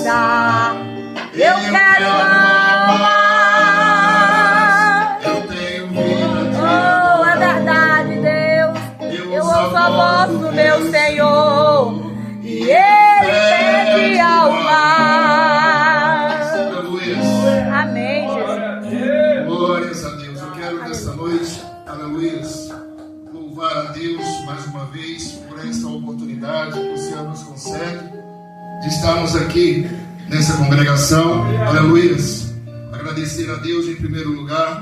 cantar, eu quero amar. Eu tenho vida. Oh, é verdade, Deus. Eu ouço a voz do meu Senhor e Ele pede ao mar. Amém, Jesus. Glórias a Deus. Eu quero nesta noite, aleluia, louvar a Deus mais uma vez por esta oportunidade que o Senhor nos concede de estarmos aqui nessa congregação, aleluia. Agradecer a Deus em primeiro lugar,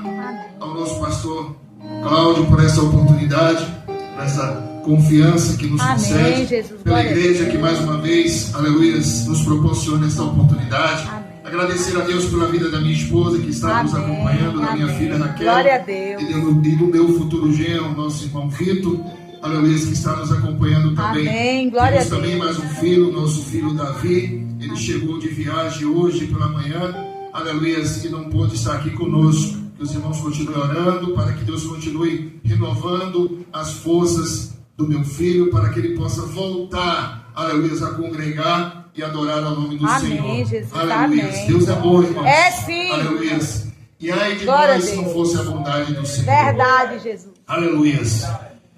ao nosso pastor Cláudio por essa oportunidade, por essa confiança que nos concede, Jesus, pela igreja que mais uma vez, aleluia, nos proporciona essa oportunidade. Amém. Agradecer a Deus pela vida da minha esposa que está nos acompanhando, da minha filha Raquel, glória a Deus. E do meu futuro genro, nosso irmão Vitor, aleluia, que está nos acompanhando também. Amém, glória a Deus. Temos também mais um filho, nosso filho Davi, ele chegou de viagem hoje pela manhã, aleluia, que não pôde estar aqui conosco. Que os irmãos continuem orando para que Deus continue renovando as forças do meu filho, para que ele possa voltar, aleluia, a congregar e adorar ao nome do Amém, Senhor. Jesus. Aleluia. Amém. Deus é bom, irmãos. É sim. Aleluia. E ai de Glória nós a se não Deus. fosse a bondade do Senhor. Verdade, Jesus. Aleluia.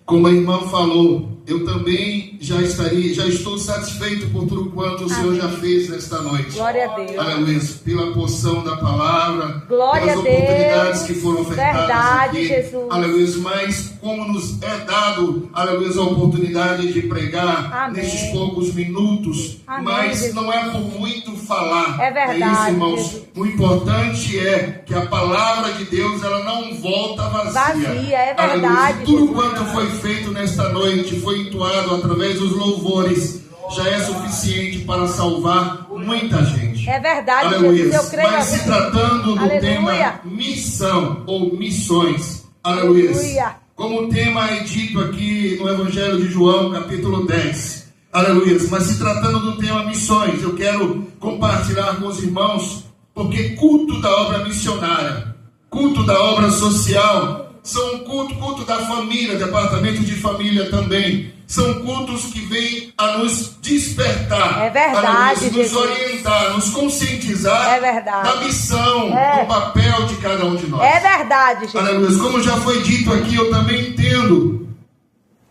Como a irmã falou, eu também já estou satisfeito por tudo quanto o Senhor já fez nesta noite. Glória a Deus. Aleluia. Pela porção da palavra, Glória pelas a Deus. oportunidades que foram ofertadas Verdade, aqui. Jesus. Aleluia. Mas como nos é dado, aleluia, a oportunidade de pregar Amém. nestes poucos minutos, Amém, mas Jesus. não é por muito falar. É verdade, isso, irmãos. Jesus. O importante é que a palavra de Deus, ela não volta vazia. Vazia, é Aleluia. verdade, Tudo Jesus. quanto foi feito nesta noite, foi entoado através dos louvores, já é suficiente para salvar muita gente. É verdade, Aleluia. Jesus. Eu creio. Mas se tratando do Aleluia. tema missão ou missões, aleluia. Aleluia. Como o tema é dito aqui no Evangelho de João, capítulo 10. Aleluia. Mas se tratando do tema missões, eu quero compartilhar com os irmãos, porque culto da obra missionária, culto da obra social, são culto da família, departamento de família também. São cultos que vêm a nos despertar, É verdade, a nos Jesus. orientar, nos conscientizar É verdade. da missão, É. do papel de cada um de nós. É verdade, Jesus. Aleluia. Como já foi dito aqui, eu também entendo,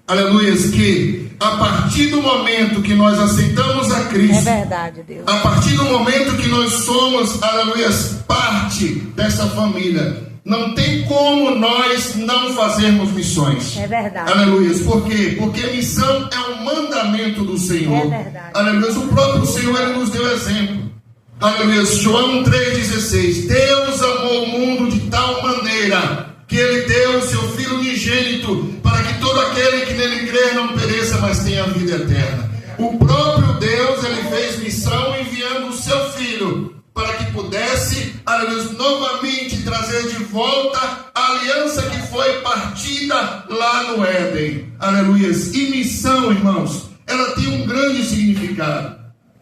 aleluia, que a partir do momento que nós aceitamos a É Cristo, verdade, Deus. a partir do momento que nós somos, aleluia, parte dessa família, não tem como nós não fazermos missões. É verdade. Aleluia. Por quê? Porque missão é um mandamento do Senhor. É verdade. Aleluia. O próprio Senhor, ele nos deu exemplo. Aleluia. João 3,16. Deus amou o mundo de tal maneira que ele deu o seu Filho unigênito para que todo aquele que nele crer não pereça, mas tenha vida eterna. O próprio Deus, ele fez missão enviando o seu Filho para que pudesse, aleluia, novamente trazer de volta a aliança que foi partida lá no Éden. Aleluia. E missão, irmãos, ela tem um grande significado.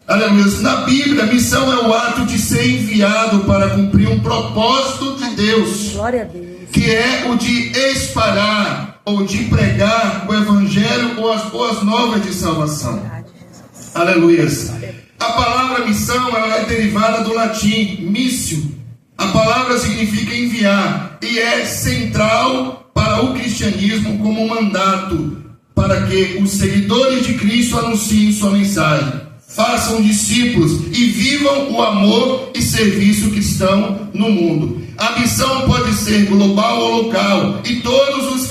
Aleluia. Na Bíblia, missão é o ato de ser enviado para cumprir um propósito de Deus, Glória a Deus. que é o de espalhar ou de pregar o Evangelho ou as boas novas de salvação. Verdade, Jesus. Aleluia. A palavra missão, ela é derivada do latim missio. A palavra significa enviar e é central para o cristianismo como um mandato para que os seguidores de Cristo anunciem sua mensagem, façam discípulos e vivam o amor e serviço cristão no mundo. A missão pode ser global ou local, e todos os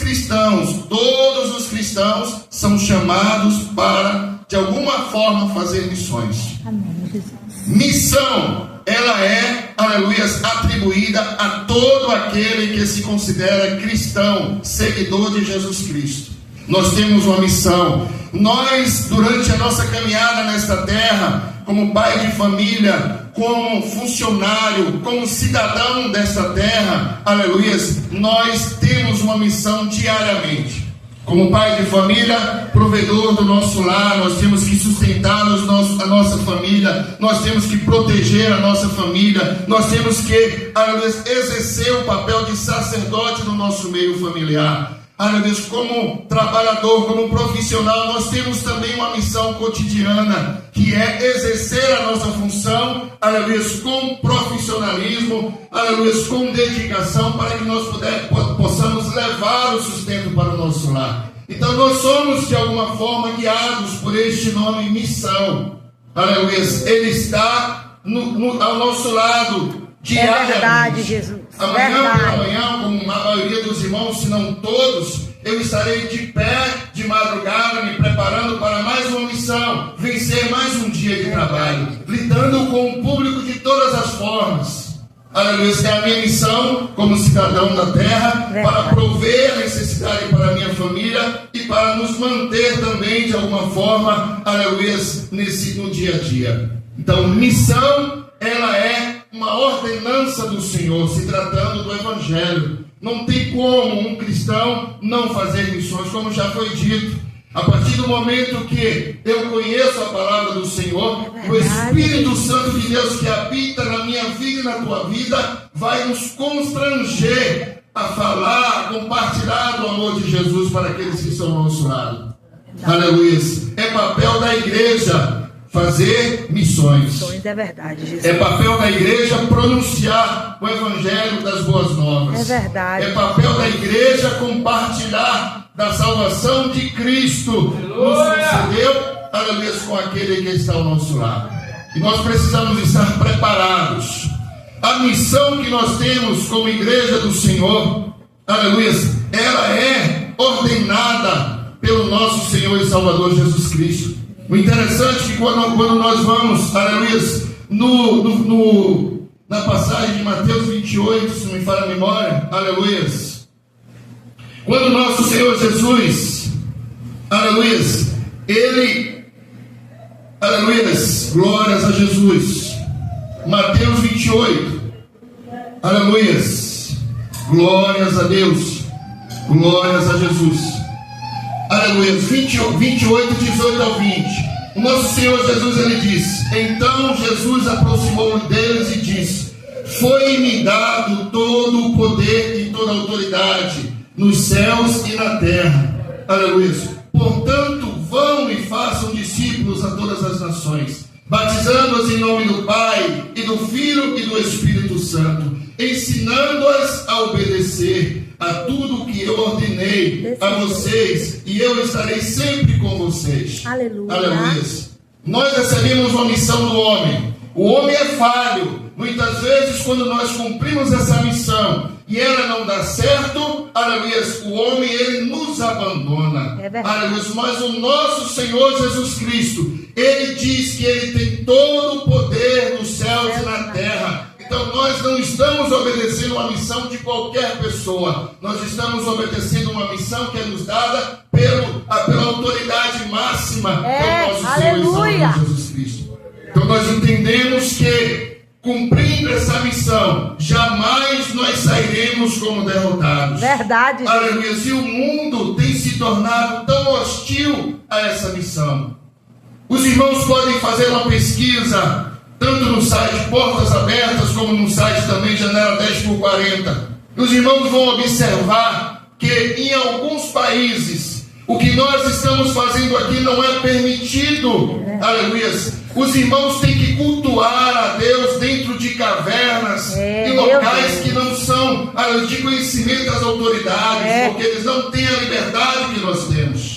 cristãos são chamados para, de alguma forma, fazer missões. Amém, Jesus. Missão, ela é, aleluia, atribuída a todo aquele que se considera cristão, seguidor de Jesus Cristo. Nós temos uma missão. Nós, durante a nossa caminhada nesta terra, como pai de família, como funcionário, como cidadão desta terra, aleluia, nós temos uma missão diariamente. Como pai de família, provedor do nosso lar, nós temos que sustentar a nossa família, nós temos que proteger a nossa família, nós temos que exercer o papel de sacerdote no nosso meio familiar. aleluia, como trabalhador, como profissional, nós temos também uma missão cotidiana, que é exercer a nossa função, aleluia, com profissionalismo, aleluia, com dedicação, para que nós possamos levar o sustento para o nosso lar. Então nós somos de alguma forma guiados por este nome, missão, aleluia. Ele está ao nosso lado diariamente. É verdade, Jesus. Amanhã pela manhã, como a maioria dos irmãos, se não todos, eu estarei de pé, de madrugada, me preparando para mais uma missão, vencer mais um dia de trabalho, lidando com o público de todas as formas. Aleluia, essa é a minha missão como cidadão da terra, para prover a necessidade para a minha família e para nos manter também de alguma forma, aleluia, no dia a dia. Então, missão, ela é uma ordenança do Senhor, se tratando do Evangelho. Não tem como um cristão não fazer missões, como já foi dito. A partir do momento que eu conheço a palavra do Senhor, o Espírito Santo de Deus que habita na minha vida e na tua vida, vai nos constranger a falar, a compartilhar do amor de Jesus para aqueles que estão ao nosso lado. Aleluia. É papel da igreja fazer missões. Missões é verdade, Jesus. É papel da igreja pronunciar o Evangelho das Boas Novas. É verdade. É papel da igreja compartilhar da salvação de Cristo. Nos sucedeu, aleluia, com aquele que está ao nosso lado. E nós precisamos estar preparados. A missão que nós temos como igreja do Senhor, aleluia, ela é ordenada pelo nosso Senhor e Salvador Jesus Cristo. O interessante é que quando nós vamos, aleluia, na passagem de Mateus 28, se não me falha a memória, aleluia, quando nosso Senhor Jesus, aleluia, ele, aleluia, glórias a Jesus, Mateus 28, aleluia, glórias a Deus, glórias a Jesus. Aleluia, 28, 18 ao 20. O nosso Senhor Jesus, ele diz: então Jesus aproximou deles e disse: foi-me dado todo o poder e toda a autoridade nos céus e na terra. Aleluia. Portanto, vão e façam discípulos a todas as nações, batizando-as em nome do Pai e do Filho e do Espírito Santo, ensinando-as a obedecer a tudo o que eu ordenei a vocês, e eu estarei sempre com vocês. Aleluia. Aleluia. Nós recebemos uma missão do homem. O homem é falho. Muitas vezes, quando nós cumprimos essa missão e ela não dá certo, aleluia, o homem, ele nos abandona. É verdade. Aleluia. Mas o nosso Senhor Jesus Cristo, ele diz que ele tem todo o poder nos céus e na terra. Então nós não estamos obedecendo uma missão de qualquer pessoa. Nós estamos obedecendo uma missão que é nos dada pela autoridade máxima do nosso Senhor e Salvador Jesus Cristo. Então nós entendemos que, cumprindo essa missão, jamais nós sairemos como derrotados. Verdade. Aleluia. E o mundo tem se tornado tão hostil a essa missão. Os irmãos podem fazer uma pesquisa, tanto no site Portas Abertas, como no site também Janela 10x40. Os irmãos vão observar que em alguns países, o que nós estamos fazendo aqui não é permitido. Aleluia. Os irmãos têm que cultuar a Deus dentro de cavernas e locais que não são de conhecimento das autoridades, porque eles não têm a liberdade que nós temos.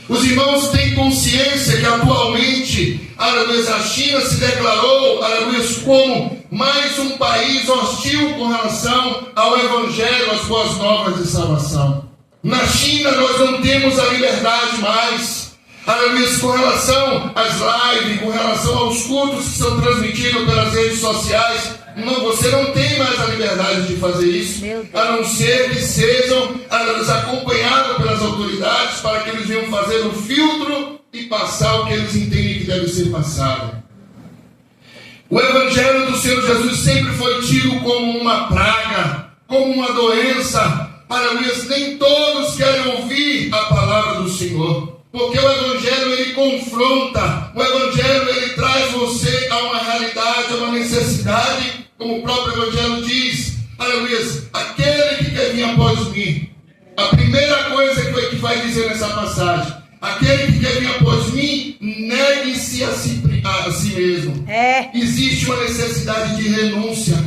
Os irmãos têm consciência que atualmente, aleluia, a China se declarou, aleluia, como mais um país hostil com relação ao Evangelho, às boas novas de salvação. Na China nós não temos a liberdade mais, aleluia, com relação às lives, com relação aos cultos que são transmitidos pelas redes sociais. Não, você não tem mais a liberdade de fazer isso, a não ser que sejam acompanhados pelas autoridades, para que eles venham fazer um filtro e passar o que eles entendem que deve ser passado. O Evangelho do Senhor Jesus sempre foi tido como uma praga, como uma doença. Aleluia, nem todos querem ouvir a palavra do Senhor, porque o Evangelho, ele confronta, o Evangelho, ele traz você a uma realidade, a uma necessidade, como o próprio Evangelho diz, aleluia, aquele que quer vir após mim, A primeira coisa que vai dizer nessa passagem: aquele que quer vir após mim, negue-se a si mesmo. Existe uma necessidade de renúncia.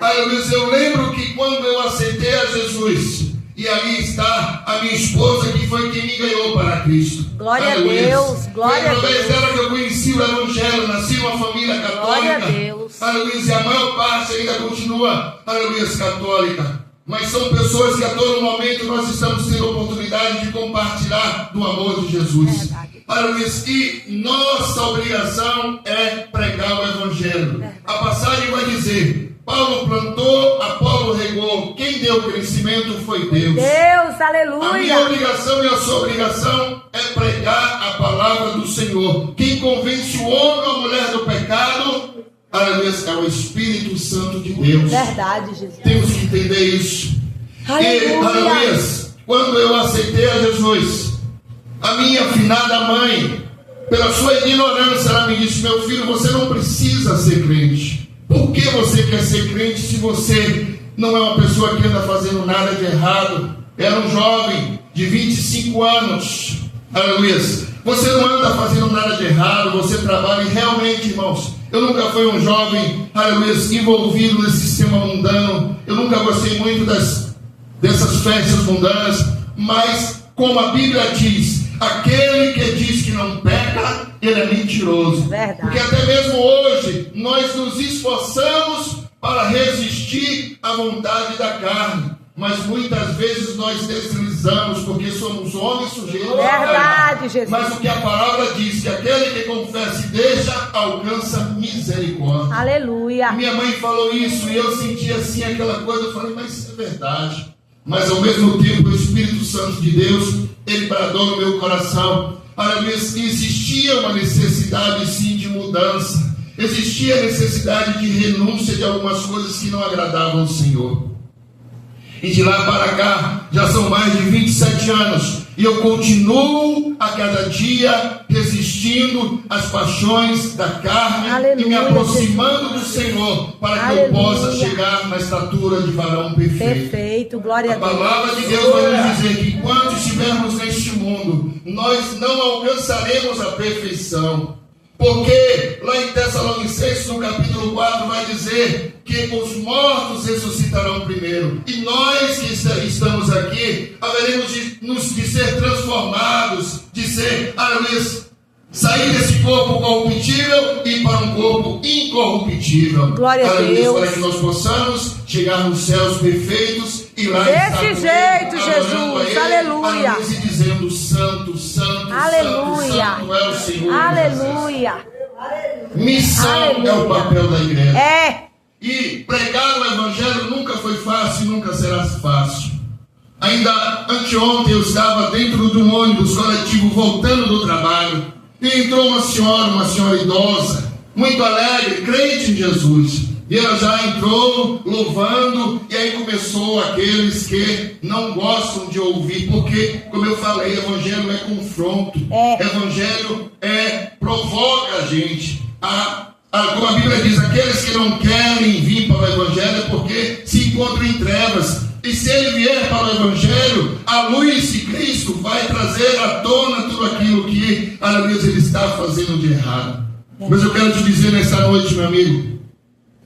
Aleluia. Eu lembro que quando eu aceitei a Jesus, e ali está a minha esposa, que foi quem me ganhou para Cristo. Glória a Deus, glória a Deus. Foi através dela que eu conheci o Evangelho, nasci numa família católica. Glória a Deus. Aleluia. E a maior parte ainda continua, aleluia, católica. Mas são pessoas que a todo momento nós estamos tendo a oportunidade de compartilhar do amor de Jesus. Aleluia. E nossa obrigação é pregar o Evangelho. A passagem vai dizer: Paulo plantou, Apolo regou, quem deu o crescimento foi Deus. Deus, aleluia. A minha obrigação e a sua obrigação é pregar a palavra do Senhor. Quem convence o homem ou a mulher do pecado, aleluia, é o Espírito Santo de Deus. Verdade, Jesus. Temos que entender isso. Aleluia. E, aleluia, quando eu aceitei a Jesus, a minha afinada mãe, pela sua ignorância, ela me disse: meu filho, você não precisa ser crente. Por que você quer ser crente se você não é uma pessoa que anda fazendo nada de errado? Era um jovem de 25 anos. Aleluia. Você não anda fazendo nada de errado, você trabalha. E realmente, irmãos, eu nunca fui um jovem, aleluia, envolvido nesse sistema mundano. Eu nunca gostei muito dessas festas mundanas. Mas, como a Bíblia diz, aquele que diz que não peca, ele é mentiroso. Verdade. Porque até mesmo hoje nós nos esforçamos para resistir à vontade da carne, mas muitas vezes nós deslizamos porque somos homens sujeitos à carne. Verdade, Jesus. Mas o que a palavra diz, que aquele que confessa e deixa, alcança misericórdia. Aleluia. Minha mãe falou isso e eu senti assim aquela coisa. Eu falei: mas isso é verdade. Mas ao mesmo tempo o Espírito Santo de Deus, ele bradou no meu coração. Existia uma necessidade sim de mudança. Existia necessidade de renúncia de algumas coisas que não agradavam ao Senhor. E de lá para cá, já são mais de 27 anos. E eu continuo a cada dia resistindo às paixões da carne. Aleluia, e me aproximando do Senhor, para que eu possa chegar na estatura de varão perfeito. Perfeito, glória a Deus. A palavra de Deus vai nos dizer que enquanto estivermos neste mundo, nós não alcançaremos a perfeição. Porque lá em Tessalonicenses, no capítulo 4, vai dizer que os mortos ressuscitarão primeiro. E nós que estamos aqui, haveremos de ser transformados, de ser, sair desse corpo corruptível e para um corpo incorruptível. Glória a Deus. Para que nós possamos chegar nos céus perfeitos e lá desse jeito, Jesus. Aleluia. E dizendo: santo, santo, aleluia. santo é o Senhor. Aleluia. Missão aleluia. É o papel da igreja. É. E pregar o Evangelho nunca foi fácil e nunca será fácil. Ainda anteontem eu estava dentro de um ônibus coletivo voltando do trabalho. E entrou uma senhora idosa, muito alegre, crente em Jesus. E ela já entrou louvando, e aí começou aqueles que não gostam de ouvir, porque, como eu falei, Evangelho é confronto. Evangelho provoca a gente. Como a Bíblia diz, aqueles que não querem vir para o Evangelho é porque se encontram em trevas. E se ele vier para o Evangelho, a luz de Cristo vai trazer à tona tudo aquilo que, ele está fazendo de errado. Mas eu quero te dizer nessa noite, meu amigo,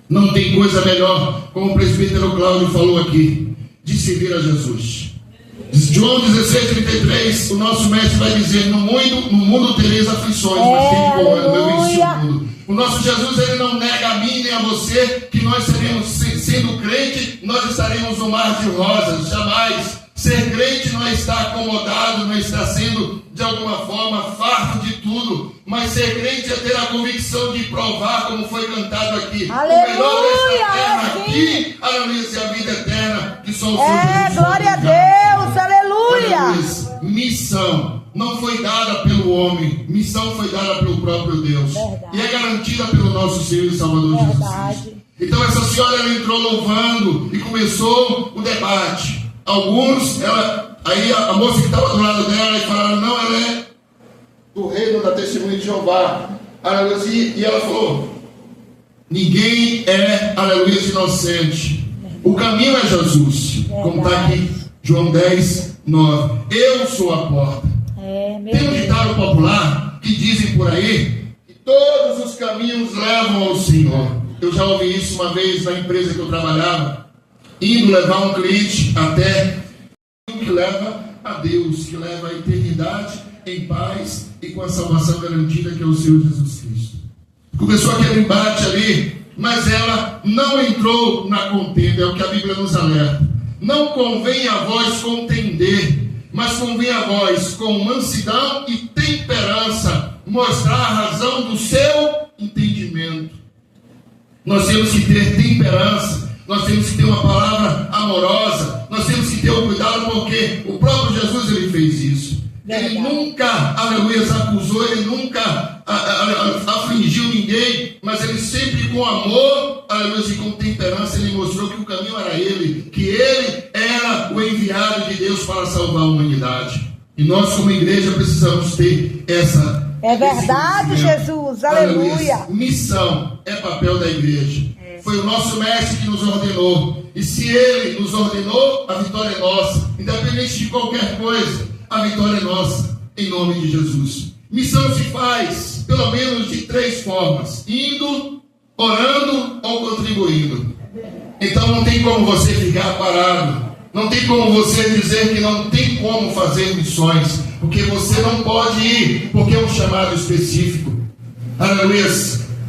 não tem coisa melhor, como o presbítero Cláudio falou aqui, de servir a Jesus. João 16:33, o nosso mestre vai dizer: no mundo tereis aflições, mas tem de bom ânimo, eu venci o mundo. O nosso Jesus, ele não nega a mim nem a você que nós seremos, sendo crente, nós estaremos no mar de rosas. Jamais. Ser crente não é estar acomodado, não é estar sendo de alguma forma farto de tudo, mas ser crente é ter a convicção de provar, como foi cantado aqui, aleluia, o melhor desta terra aqui, aleluia, e a vida eterna que só o Senhor Jesus. Glória a Deus, aleluia. Aleluia. Missão não foi dada pelo homem, missão foi dada pelo próprio Deus. Verdade. E é garantida pelo nosso Senhor e Salvador Jesus Cristo. Então essa senhora, ela entrou louvando e começou o debate. Alguns, aí a moça que estava do lado dela, e falaram: não, ela é do reino da Testemunha de Jeová. Aleluia. E ela falou: ninguém é, aleluia, inocente. O caminho é Jesus. Como está aqui, João 10, 9. Eu sou a porta. Tem um ditado popular que dizem por aí que todos os caminhos levam ao Senhor. Eu já ouvi isso uma vez na empresa que eu trabalhava, indo levar um cliente até que leva a Deus, que leva a eternidade em paz e com a salvação garantida, que é o Senhor Jesus Cristo. Começou aquele embate ali, mas ela não entrou na contenda, é o que a Bíblia nos alerta. Não convém a vós contender, mas convém a vós, com mansidão e temperança, mostrar a razão do seu entendimento. Nós temos que ter temperança, nós temos que ter uma palavra amorosa, nós temos que ter o cuidado, porque o próprio Jesus ele fez isso. Ele nunca, aleluia, acusou, ele nunca afligiu ninguém, mas ele sempre com amor, aleluia, e com temperança, ele mostrou que o caminho era ele, que ele era o enviado de Deus para salvar a humanidade. E nós como igreja precisamos ter essa... É verdade, Jesus, aleluia. Missão é papel da igreja. Foi o nosso mestre que nos ordenou. E se ele nos ordenou, a vitória é nossa. Independente de qualquer coisa, a vitória é nossa, em nome de Jesus. Missão se faz, pelo menos de 3 formas: indo, orando ou contribuindo. Então não tem como você ficar parado. Não tem como você dizer que não tem como fazer missões, porque você não pode ir, porque é um chamado específico. Aleluia.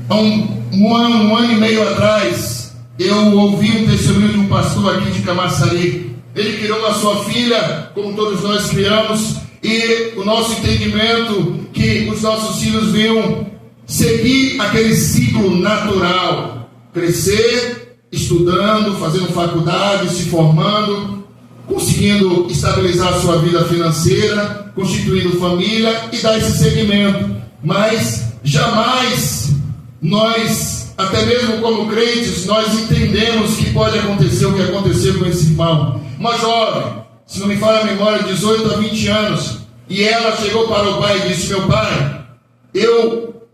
Há um ano e meio atrás, eu ouvi um testemunho de um pastor aqui de Camaçari. Ele criou a sua filha, como todos nós criamos, e o nosso entendimento que os nossos filhos vinham seguir aquele ciclo natural, crescer, estudando, fazendo faculdade, se formando, conseguindo estabilizar a sua vida financeira, constituindo família e dar esse segmento. Mas jamais nós, até mesmo como crentes, nós entendemos que pode acontecer o que aconteceu com esse irmão. Uma jovem, se não me falha a memória, 18 a 20 anos, e ela chegou para o pai e disse: meu pai, eu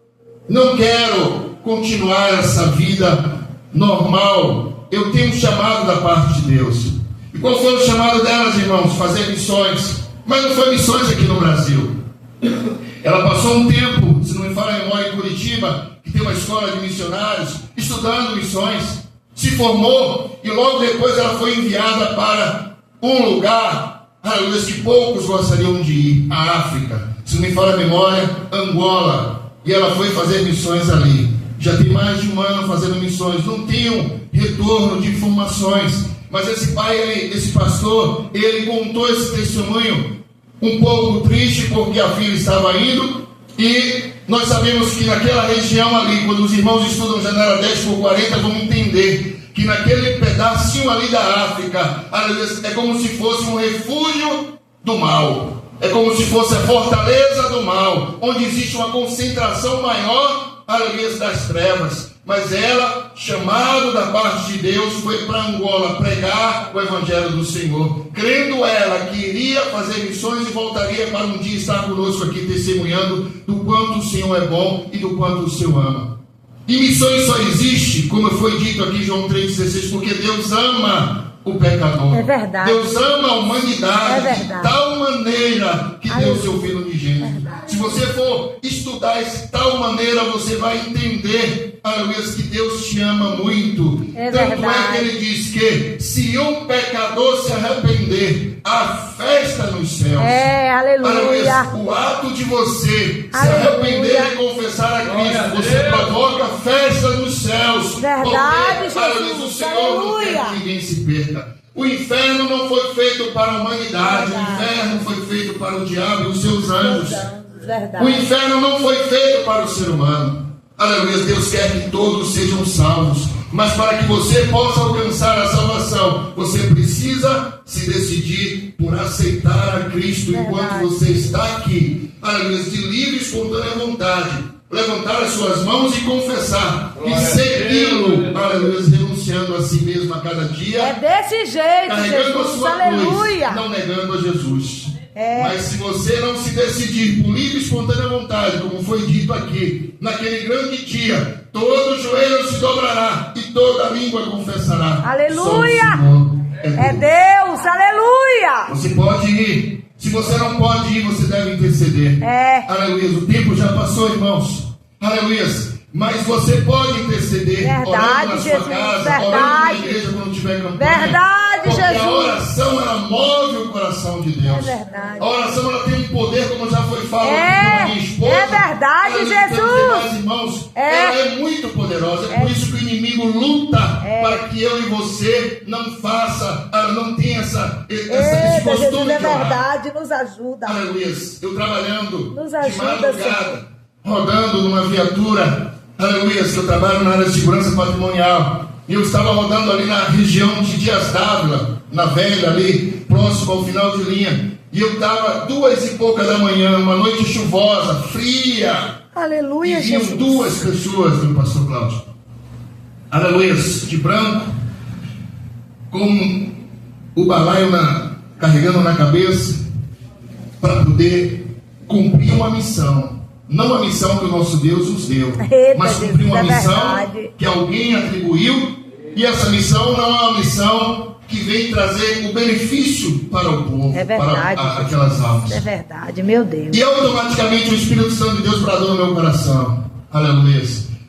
não quero continuar essa vida normal, eu tenho um chamado da parte de Deus. E qual foi o chamado delas, irmãos? Fazer missões. Mas não foi missões aqui no Brasil. Ela passou um tempo, se não me falha a memória, em Curitiba, que tem uma escola de missionários, estudando missões, se formou, e logo depois ela foi enviada para um lugar, aleluia, que poucos gostariam de ir, a África, se não me falha a memória, Angola, e ela foi fazer missões ali. Já tem mais de 1 ano fazendo missões, não tem um retorno de informações, mas esse pai, esse pastor, ele contou esse testemunho um pouco triste, porque a filha estava indo, e nós sabemos que naquela região ali, quando os irmãos estudam Janela 10 por 40, vão entender que naquele pedacinho ali da África, é como se fosse um refúgio do mal, é como se fosse a fortaleza do mal, onde existe uma concentração maior, das trevas. Mas ela, chamado da parte de Deus, foi para Angola pregar o Evangelho do Senhor, crendo ela que iria fazer missões e voltaria para um dia estar conosco aqui testemunhando do quanto o Senhor é bom e do quanto o Senhor ama. E missões só existe, como foi dito aqui em João 3,16, porque Deus ama o pecador. É verdade. Deus ama a humanidade de tal maneira que deu o seu Filho unigênito. Se você for estudar de tal maneira, você vai entender, aleluia, que Deus te ama muito. Tanto é que ele diz que se um pecador se arrepender, há festa nos céus. Aleluia. O ato de você se arrepender e confessar a Cristo, você provoca festa nos céus. Verdade, porque, Jesus. O Senhor não quer que ninguém se perca. O inferno não foi feito para a humanidade, o inferno foi feito para o diabo e os seus anjos. O inferno não foi feito para o ser humano. Aleluia, Deus quer que todos sejam salvos. Mas para que você possa alcançar a salvação, você precisa se decidir por aceitar a Cristo enquanto você está aqui. Aleluia, de livre e espontânea vontade. Levantar as suas mãos e confessar. E segui-lo. Aleluia, renunciando a si mesmo a cada dia. É desse jeito, carregando Jesus. A sua Aleluia. cruz, não negando a Jesus. Mas se você não se decidir por livre e espontânea vontade, como foi dito aqui, naquele grande dia, todo joelho se dobrará e toda língua confessará. Aleluia! É Deus. aleluia. Você pode ir. Se você não pode ir, você deve interceder. Aleluia. O tempo já passou, irmãos. Aleluia. Mas você pode interceder. Verdade, orando na sua Jesus, casa, verdade. orando na igreja quando tiver campanha. Verdade, porque Jesus. a oração, ela move o coração de Deus. É verdade. A oração, ela tem um poder, como já foi falado É, pela minha esposa. é verdade, Aleluia, pelos Jesus. demais irmãos, ela é muito poderosa. É por isso que o inimigo luta para que eu e você não faça, não tenha esse Eita, costume Jesus, é de orar. verdade, nos ajuda. Aleluia. Eu trabalhando Nos de ajuda, madrugada, rodando numa viatura. Aleluia. Eu trabalho na área de segurança patrimonial. E eu estava rodando ali na região de Dias Dávila, na Velha, ali, próximo ao final de linha. E eu estava 2 e pouca da manhã, uma noite chuvosa, fria. Aleluia, E vinham Jesus. 2 pessoas, meu pastor Cláudio. Aleluia, de branco, com o balaio carregando na cabeça, para poder cumprir uma missão. Não a missão que o nosso Deus nos deu, Eita, mas cumprir uma Jesus, é missão verdade. que alguém atribuiu. E essa missão não é uma missão que vem trazer o benefício para o povo, É verdade, para aquelas almas. É verdade, meu Deus. E automaticamente o Espírito Santo de Deus bradou no meu coração. Aleluia.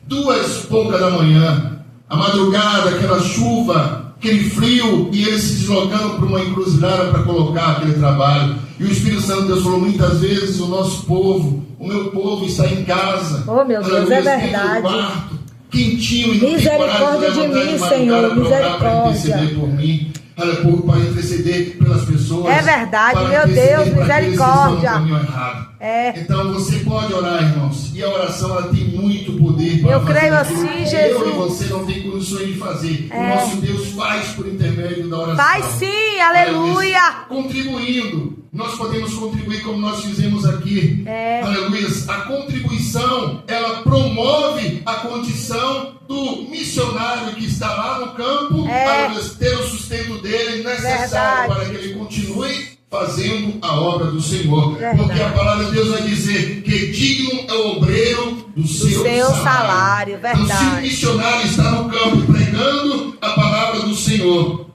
2 e pouca da manhã, a madrugada, aquela chuva, aquele frio, e eles se deslocando para uma encruzilhada para colocar aquele trabalho. E o Espírito Santo de Deus falou: muitas vezes o nosso povo, o meu povo está em casa. Oh, meu Deus, é verdade. dentro do quarto, quentinho, e não tem Misericórdia coragem de levantar mim, madrugada Senhor, para orar, para misericórdia. interceder por mim. Para interceder pelas pessoas. É verdade, para meu interceder Deus, para aqueles que estão no misericórdia. caminho errado. É. Então você pode orar, irmãos. E a oração, ela tem muito poder para Eu fazer creio aquilo assim, que Jesus. eu e você não tem condições de fazer. O nosso Deus faz por intermédio da oração. Faz sim, aleluia. Contribuindo. Nós podemos contribuir como nós fizemos aqui. Aleluia. A contribuição, ela promove a condição do missionário que está lá no campo, para ter o sustento dele necessário para que ele continue fazendo a obra do Senhor. Porque a palavra de Deus vai dizer que digno é o obreiro do seu salário. Verdade. Então, se o missionário está no campo pregando a palavra do Senhor,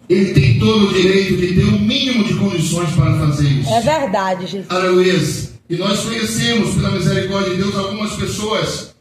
ele tem todo o direito de ter um mínimo de condições para fazer isso. É verdade, Jesus. Aleluia. E nós conhecemos, pela misericórdia de Deus, algumas pessoas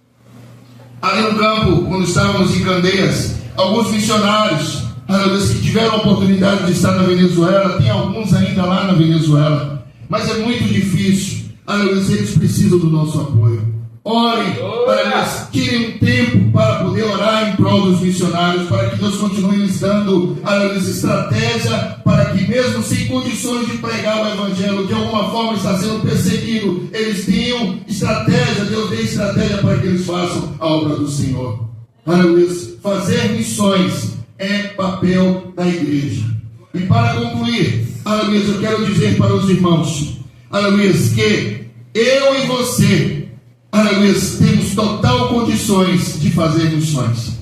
ali no campo, quando estávamos em Candeias, alguns missionários, aleluia, que tiveram a oportunidade de estar na Venezuela. Tem alguns ainda lá na Venezuela, mas é muito difícil. Aleluia, eles precisam do nosso apoio. Orem, aleluia, tirem um tempo para poder orar em prol dos missionários, para que Deus continue lhes dando, aleluia, estratégia, para que mesmo sem condições de pregar o Evangelho, de alguma forma está sendo perseguido, eles tenham estratégia, Deus dê estratégia para que eles façam a obra do Senhor. Aleluia, fazer missões é papel da igreja. E para concluir, aleluia, eu quero dizer para os irmãos, aleluia, que eu e você, aleluia, temos total condições de fazer missões.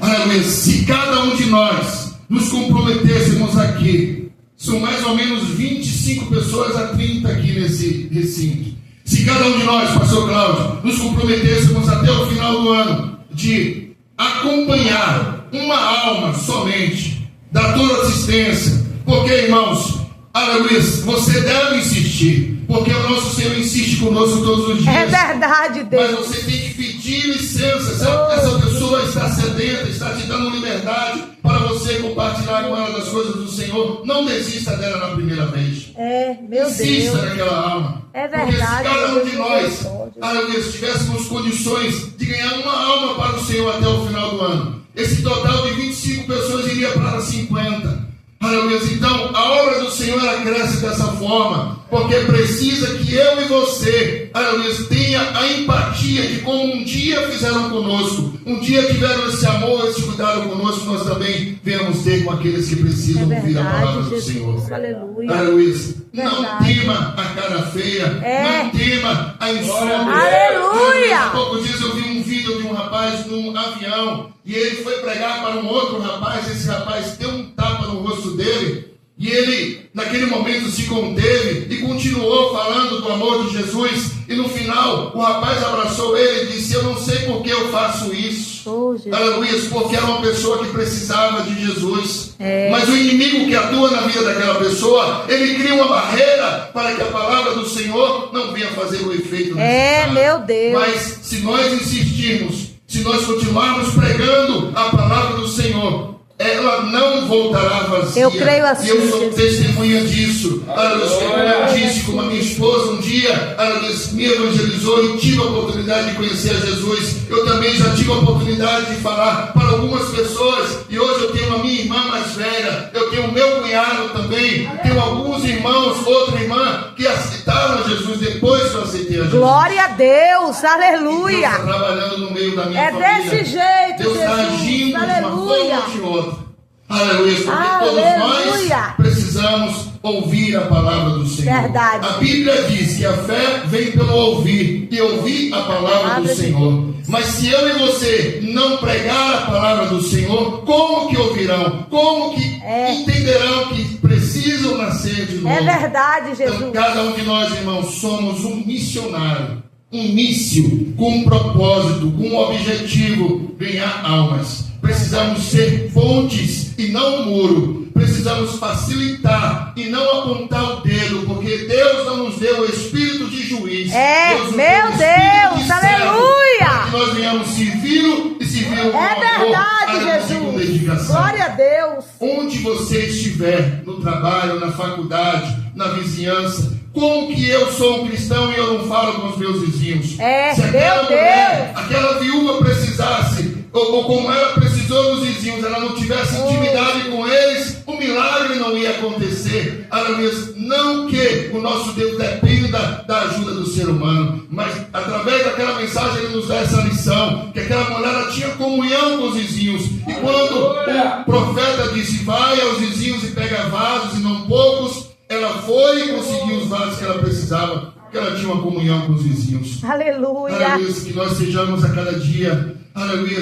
Aleluia, se cada um de nós nos comprometêssemos aqui, são mais ou menos 25 pessoas a 30 aqui nesse recinto. Se cada um de nós, pastor Cláudio, nos comprometêssemos até o final do ano de acompanhar uma alma somente, dar toda assistência, porque, irmãos, aleluia, você deve insistir, porque o nosso Senhor insiste conosco todos os dias. É verdade, Deus. Mas você tem que pedir licença. Se essa pessoa está sedenta, está te dando liberdade para você compartilhar com ela das coisas do Senhor, não desista dela na primeira vez. Meu Insista Deus. naquela alma. É Porque se verdade, cada um de Deus, nós, misericórdia. aleluia, se tivéssemos condições de ganhar uma alma para o Senhor até o final do ano, esse total de 25 pessoas iria para 50. Aleluia. Então, a obra do Senhor, ela cresce dessa forma, porque precisa que eu e você, aleluia, tenha a empatia de como um dia fizeram conosco, um dia tiveram esse amor, esse cuidado conosco, nós também venhamos ter com aqueles que precisam ouvir a palavra do Senhor. Aleluia. Aleluia. Não Verdade. tema a cara feia, não tema a insônia. Aleluia. Há poucos dias eu vi um vídeo de um rapaz num avião, e ele foi pregar para um outro rapaz. Esse rapaz deu um tapa no rosto dele, e ele naquele momento se conteve e continuou falando do amor de Jesus. E no final o rapaz abraçou ele e disse: eu não sei por que eu faço isso. Oh, Jesus. aleluia, porque era uma pessoa que precisava de Jesus. Mas o inimigo que atua na vida daquela pessoa, ele cria uma barreira para que a palavra do Senhor não venha fazer o efeito necessário. Meu Deus. Mas se nós insistirmos, se nós continuarmos pregando a palavra do Senhor, ela não voltará vazia. Eu creio assim. E eu sou testemunha disso. Eu disse, como a minha esposa um dia me evangelizou e tive a oportunidade de conhecer a Jesus. Eu também já tive a oportunidade de falar para algumas pessoas. E hoje eu tenho a minha irmã mais velha, eu tenho o meu cunhado também, tenho alguns irmãos, outra irmã, que aceitaram a Jesus depois que eu aceitei a Jesus. Glória a Deus, aleluia. Deus está trabalhando no meio da minha família. É desse jeito, Deus está Jesus, agindo de uma forma ou de outra. Aleluia, porque todos nós precisamos ouvir a palavra do Senhor. Verdade. A Bíblia diz que a fé vem pelo ouvir, e ouvir a palavra do Senhor. Mas se eu e você não pregar a palavra do Senhor, como que ouvirão? Como que entenderão que precisam nascer de novo? É verdade, Jesus. Então, cada um de nós, irmãos, somos um missionário. Um míssil com um propósito, com um objetivo: ganhar almas. Precisamos ser fontes e não um muro. Precisamos facilitar e não apontar o dedo, porque Deus não nos deu o espírito de juiz. Deus meu Deus, aleluia! Para que nós venhamos servir e servir com verdade, Jesus. Glória a Deus. Onde você estiver, no trabalho, na faculdade, na vizinhança, como que eu sou um cristão e eu não falo com os meus vizinhos? Se aquela mulher, aquela viúva precisasse, ou como ela precisou dos vizinhos, ela não tivesse intimidade com eles, o milagre não ia acontecer. Não que o nosso Deus dependa da ajuda do ser humano, mas através daquela mensagem ele nos dá essa lição, que aquela mulher ela tinha comunhão com os vizinhos. E quando o profeta disse: vai aos vizinhos e pega vasos e não poucos, ela foi e conseguiu os vasos que ela precisava, porque ela tinha uma comunhão com os vizinhos. Aleluia. Aleluia, que nós sejamos a cada dia, aleluia,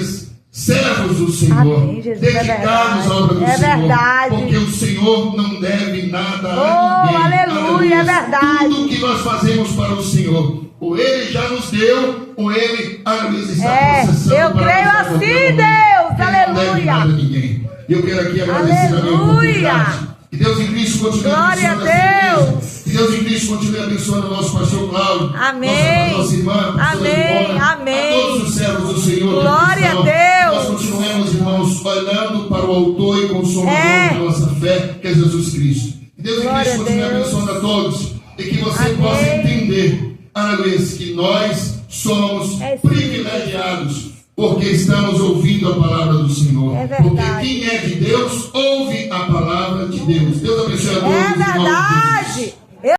servos do Senhor. Amém, Jesus, dedicados à obra do Senhor. Verdade. Porque o Senhor não deve nada a ninguém. Aleluia, é verdade. Tudo que nós fazemos para o Senhor, ou Ele já nos deu, ou Ele, aleluia, está processando. Eu creio assim, Deus. Aleluia. Não deve nada a ninguém. Eu quero aqui agradecer a minha oportunidade. Que Deus em Cristo continue abençoando essa igreja. Que Deus em Cristo continue abençoando o nosso pastor Cláudio. Amém. Nossa irmã, Amém. Amém. A todos os servos do Senhor. Glória a Deus. Nós continuemos, irmãos, olhando para o autor e consumador da nossa fé, que é Jesus Cristo. Que Deus em Cristo continue abençoando a todos. E que você possa entender, aleluia, que nós somos privilegiados. Porque estamos ouvindo a palavra do Senhor. É verdade. Porque quem é de Deus, ouve a palavra de Deus.